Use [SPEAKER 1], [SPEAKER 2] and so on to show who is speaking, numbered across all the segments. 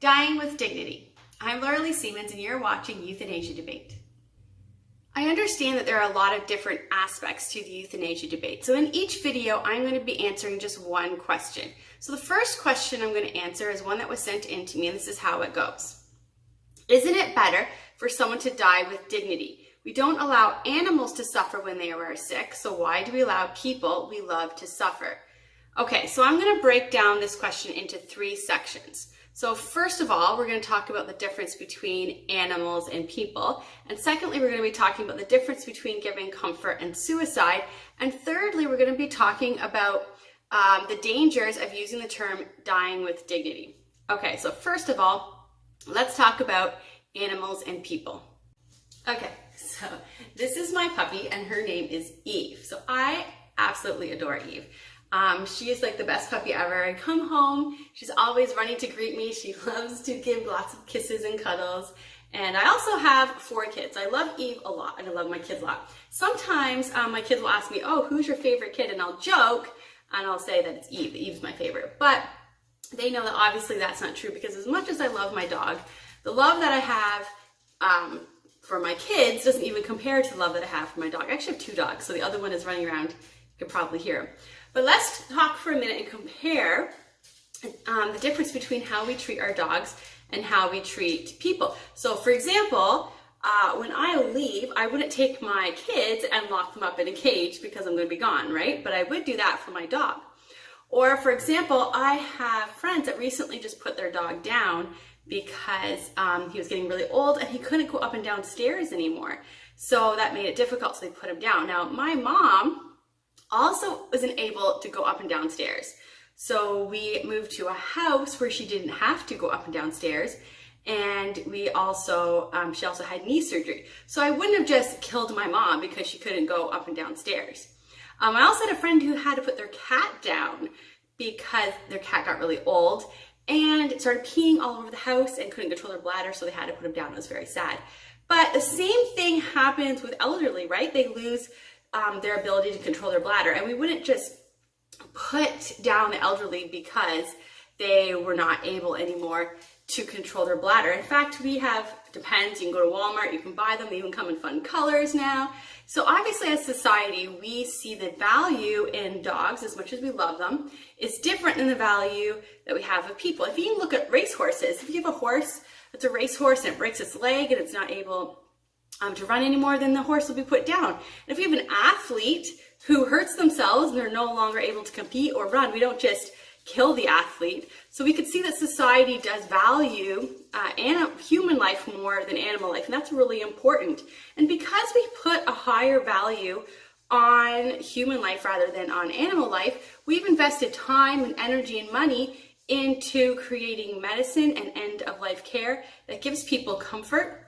[SPEAKER 1] Dying with Dignity. I'm Laura Lee Siemens and you're watching Euthanasia Debate. I understand that there are a lot of different aspects to the euthanasia debate. So in each video, I'm going to be answering just one question. So the first question I'm going to answer is one that was sent in to me, and this is how it goes. Isn't it better for someone to die with dignity? We don't allow animals to suffer when they are sick, so why do we allow people we love to suffer? Okay, so I'm going to break down this question into three sections. So first of all, we're going to talk about the difference between animals and people. And secondly, we're going to be talking about the difference between giving comfort and suicide. And thirdly, we're going to be talking about the dangers of using the term dying with dignity. Okay, so first of all, let's talk about animals and people. Okay, so this is my puppy and her name is Eve. So I absolutely adore Eve. She is like the best puppy ever. I come home, she's always running to greet me. She loves to give lots of kisses and cuddles. And I also have 4 kids. I love Eve a lot and I love my kids a lot. Sometimes my kids will ask me, oh, who's your favorite kid? And I'll joke and I'll say that it's Eve. Eve's my favorite. But they know that obviously that's not true, because as much as I love my dog, the love that I have for my kids doesn't even compare to the love that I have for my dog. I actually have 2 dogs, so the other one is running around. You can probably hear him. But let's talk for a minute and compare the difference between how we treat our dogs and how we treat people. So for example, when I leave, I wouldn't take my kids and lock them up in a cage because I'm going to be gone, right? But I would do that for my dog. Or for example, I have friends that recently just put their dog down because he was getting really old and he couldn't go up and down stairs anymore. So that made it difficult, so they put him down. Now, my mom also wasn't able to go up and down stairs. So we moved to a house where she didn't have to go up and down stairs. And we also, she also had knee surgery. So I wouldn't have just killed my mom because she couldn't go up and down stairs. I also had a friend who had to put their cat down because their cat got really old and started peeing all over the house and couldn't control their bladder, so they had to put him down. It was very sad. But the same thing happens with elderly, right? They lose their ability to control their bladder. And we wouldn't just put down the elderly because they were not able anymore to control their bladder. In fact, we have, depends, you can go to Walmart, you can buy them, they even come in fun colors now. So obviously as society, we see the value in dogs, as much as we love them, is different than the value that we have of people. If you look at racehorses, if you have a horse that's a racehorse and it breaks its leg and it's not able to run anymore, then the horse will be put down. And if you have an athlete who hurts themselves and they're no longer able to compete or run, we don't just kill the athlete. So we could see that society does value human life more than animal life, and that's really important. And because we put a higher value on human life rather than on animal life, we've invested time and energy and money into creating medicine and end-of-life care that gives people comfort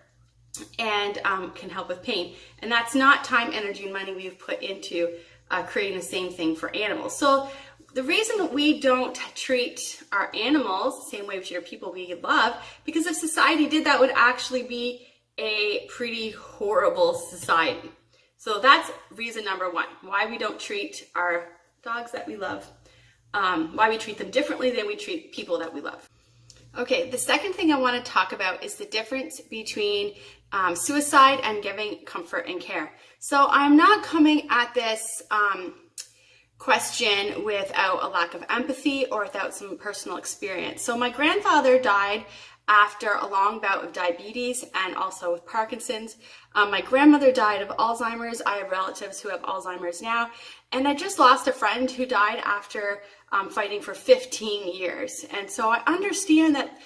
[SPEAKER 1] and can help with pain. And that's not time, energy, and money we've put into creating the same thing for animals. So the reason that we don't treat our animals the same way we treat our people we love, because if society did that, would actually be a pretty horrible society. So that's reason number 1, why we don't treat our dogs that we love, why we treat them differently than we treat people that we love. Okay, the second thing I want to talk about is the difference between suicide and giving comfort and care. So I'm not coming at this question without a lack of empathy or without some personal experience. So my grandfather died after a long bout of diabetes and also with Parkinson's. My grandmother died of Alzheimer's. I have relatives who have Alzheimer's now. And I just lost a friend who died after fighting for 15 years. And so I understand that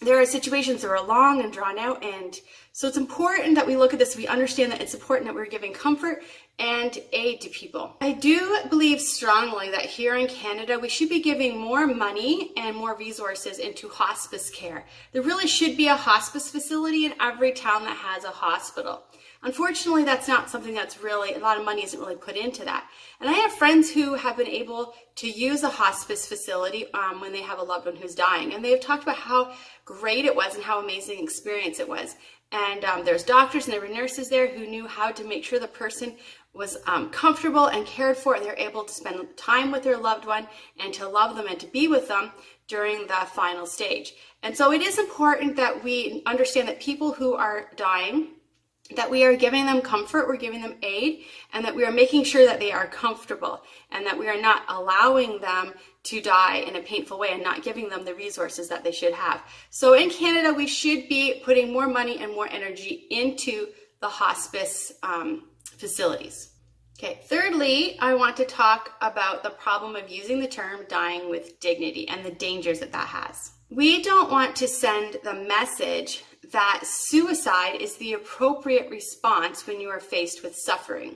[SPEAKER 1] there are situations that are long and drawn out, and so it's important that we look at this, we understand that it's important that we're giving comfort and aid to people. I do believe strongly that here in Canada, we should be giving more money and more resources into hospice care. There really should be a hospice facility in every town that has a hospital. Unfortunately, that's not something that's really, a lot of money isn't really put into that. And I have friends who have been able to use a hospice facility when they have a loved one who's dying. And they've talked about how great it was and how amazing experience it was. And there's doctors and there were nurses there who knew how to make sure the person was comfortable and cared for, and they're able to spend time with their loved one and to love them and to be with them during the final stage. And so it is important that we understand that people who are dying, that we are giving them comfort, we're giving them aid, and that we are making sure that they are comfortable and that we are not allowing them to die in a painful way and not giving them the resources that they should have. So in Canada, we should be putting more money and more energy into the hospice facilities. Okay, thirdly, I want to talk about the problem of using the term dying with dignity and the dangers that that has. We don't want to send the message that suicide is the appropriate response when you are faced with suffering.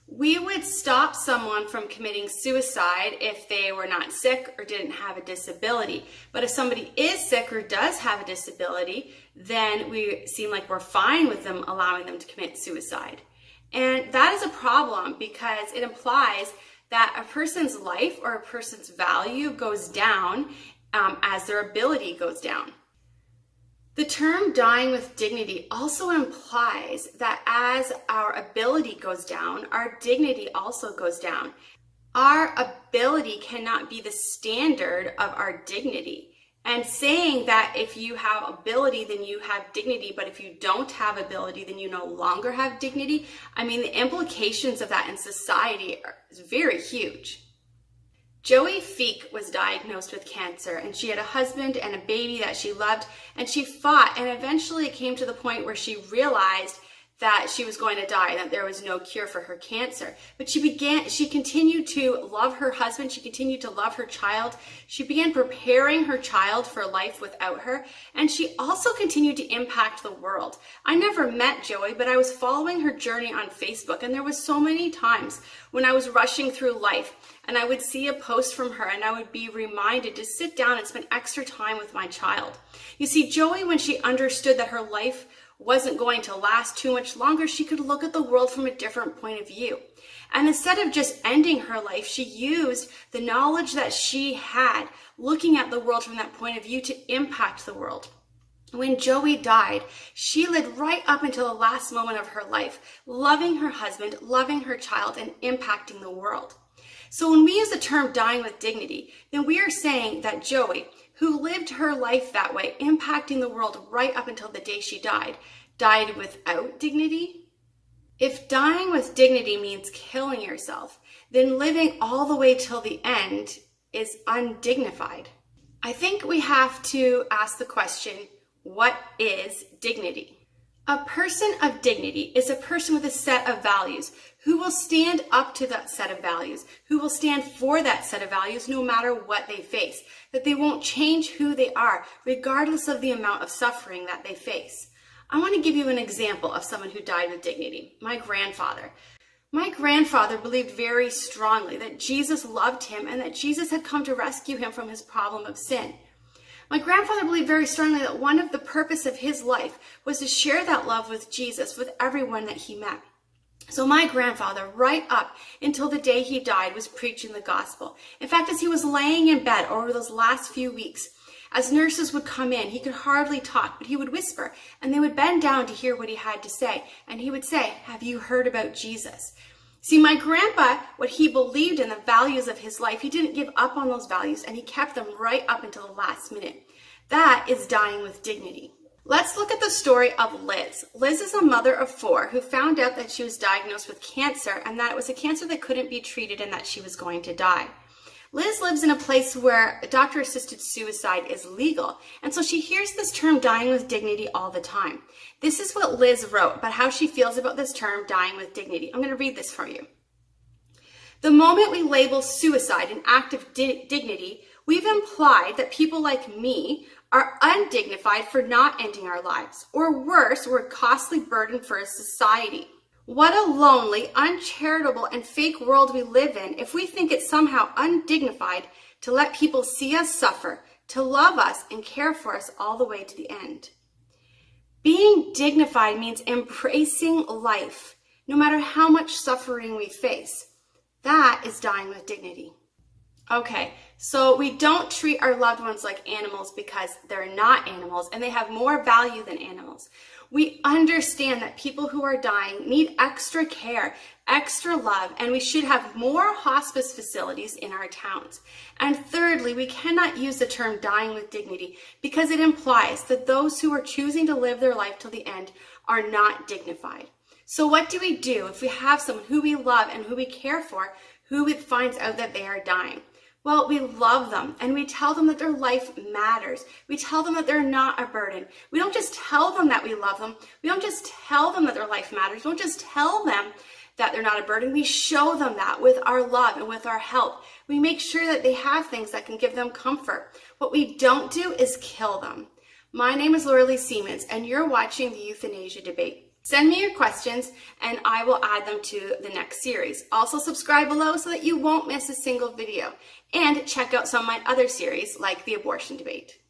[SPEAKER 1] We would stop someone from committing suicide if they were not sick or didn't have a disability. But if somebody is sick or does have a disability, then we seem like we're fine with them allowing them to commit suicide. And that is a problem because it implies that a person's life or a person's value goes down as their ability goes down. The term dying with dignity also implies that as our ability goes down, our dignity also goes down. Our ability cannot be the standard of our dignity. And saying that if you have ability, then you have dignity, but if you don't have ability, then you no longer have dignity. I mean, the implications of that in society is very huge. Joey Feek was diagnosed with cancer, and she had a husband and a baby that she loved, and she fought, and eventually it came to the point where she realized that she was going to die, that there was no cure for her cancer. But she continued to love her husband, she continued to love her child, she began preparing her child for life without her, and she also continued to impact the world. I never met Joey, but I was following her journey on Facebook, and there was so many times when I was rushing through life, and I would see a post from her, and I would be reminded to sit down and spend extra time with my child. You see, Joey, when she understood that her life wasn't going to last too much longer, she could look at the world from a different point of view. And instead of just ending her life, she used the knowledge that she had, looking at the world from that point of view, to impact the world. When Joey died, she lived right up until the last moment of her life, loving her husband, loving her child, and impacting the world. So when we use the term dying with dignity, then we are saying that Joey, who lived her life that way, impacting the world right up until the day she died without dignity? If dying with dignity means killing yourself, then living all the way till the end is undignified. I think we have to ask the question, what is dignity? A person of dignity is a person with a set of values who will stand up to that set of values, who will stand for that set of values no matter what they face, that they won't change who they are regardless of the amount of suffering that they face. I want to give you an example of someone who died with dignity. My grandfather. My grandfather believed very strongly that Jesus loved him and that Jesus had come to rescue him from his problem of sin. My grandfather believed very strongly that one of the purpose of his life was to share that love with Jesus, with everyone that he met. So my grandfather, right up until the day he died, was preaching the gospel. In fact, as he was laying in bed over those last few weeks, as nurses would come in, he could hardly talk, but he would whisper, and they would bend down to hear what he had to say. And he would say, "Have you heard about Jesus?" See, my grandpa, what he believed in, the values of his life, he didn't give up on those values, and he kept them right up until the last minute. That is dying with dignity. Let's look at the story of Liz. Liz is a mother of 4 who found out that she was diagnosed with cancer and that it was a cancer that couldn't be treated and that she was going to die. Liz lives in a place where doctor-assisted suicide is legal, and so she hears this term dying with dignity all the time. This is what Liz wrote about how she feels about this term dying with dignity. I'm going to read this for you. The moment we label suicide an act of dignity, we've implied that people like me are undignified for not ending our lives, or worse, we're a costly burden for a society. What a lonely, uncharitable, and fake world we live in if we think it's somehow undignified to let people see us suffer, to love us and care for us all the way to the end. Being dignified means embracing life, no matter how much suffering we face. That is dying with dignity. Okay, so we don't treat our loved ones like animals because they're not animals and they have more value than animals. We understand that people who are dying need extra care, extra love, and we should have more hospice facilities in our towns. And thirdly, we cannot use the term dying with dignity because it implies that those who are choosing to live their life till the end are not dignified. So what do we do if we have someone who we love and who we care for who finds out that they are dying? Well, we love them and we tell them that their life matters. We tell them that they're not a burden. We don't just tell them that we love them. We don't just tell them that their life matters. We don't just tell them that they're not a burden. We show them that with our love and with our help. We make sure that they have things that can give them comfort. What we don't do is kill them. My name is Laura Lee Siemens and you're watching the Euthanasia Debate. Send me your questions and I will add them to the next series. Also subscribe below so that you won't miss a single video. And check out some of my other series like the Abortion Debate.